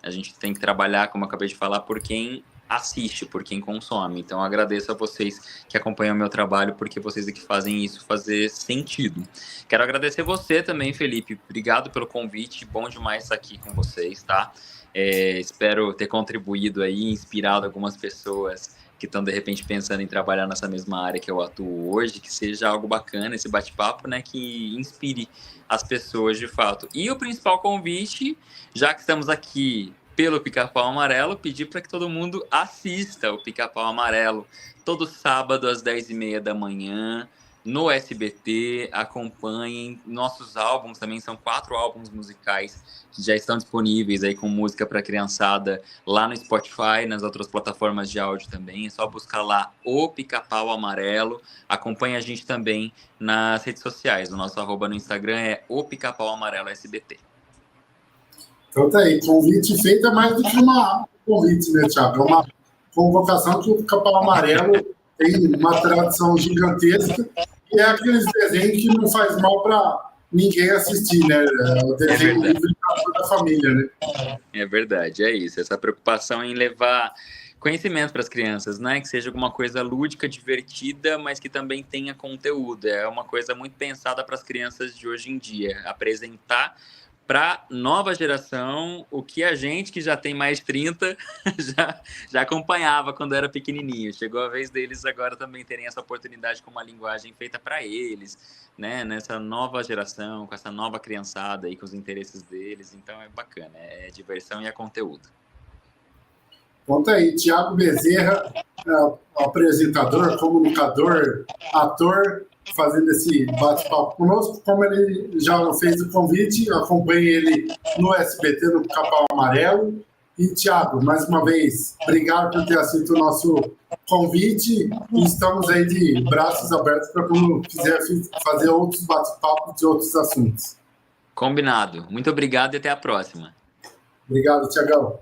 A gente tem que trabalhar, como eu acabei de falar, por quem assiste, por quem consome. Então, eu agradeço a vocês que acompanham o meu trabalho, porque vocês é que fazem isso fazer sentido. Quero agradecer você também, Felipe. Obrigado pelo convite. Bom demais estar aqui com vocês, tá? Espero ter contribuído aí, inspirado algumas pessoas que estão, de repente, pensando em trabalhar nessa mesma área que eu atuo hoje, que seja algo bacana esse bate-papo, né, que inspire as pessoas de fato. E o principal convite, já que estamos aqui pelo Pica-Pau Amarelo, pedir para que todo mundo assista o Pica-Pau Amarelo todo sábado às 10h30 da manhã, no SBT. Acompanhem nossos álbuns, também são 4 álbuns musicais que já estão disponíveis aí com música para criançada lá no Spotify, nas outras plataformas de áudio também. É só buscar lá o Pica-Pau Amarelo. Acompanhe a gente também nas redes sociais. O nosso @, no Instagram é o Pica-Pau Amarelo SBT. Então tá aí, convite feito é mais do que uma convite, né, Thiago? É uma convocação que o Pica-Pau Amarelo tem uma tradição gigantesca e é aqueles desenhos que não faz mal para ninguém assistir, né? O desenho livre para toda a família, né? É verdade, é isso. Essa preocupação em levar conhecimento para as crianças, né? Que seja alguma coisa lúdica, divertida, mas que também tenha conteúdo. É uma coisa muito pensada para as crianças de hoje em dia. Apresentar para nova geração o que a gente, que já tem mais de 30, já acompanhava quando era pequenininho. Chegou a vez deles agora também terem essa oportunidade com uma linguagem feita para eles, né? Nessa nova geração, com essa nova criançada aí, com os interesses deles. Então é bacana, é diversão e é conteúdo. Conta aí, Thiago Bezerra, apresentador, comunicador, ator, fazendo esse bate-papo conosco. Como ele já fez o convite, acompanhe ele no SBT, no Pica-Pau Amarelo. E, Thiago, mais uma vez, obrigado por ter aceito o nosso convite. E estamos aí de braços abertos para quando quiser fazer outros bate-papos de outros assuntos. Combinado. Muito obrigado e até a próxima. Obrigado, Thiagão.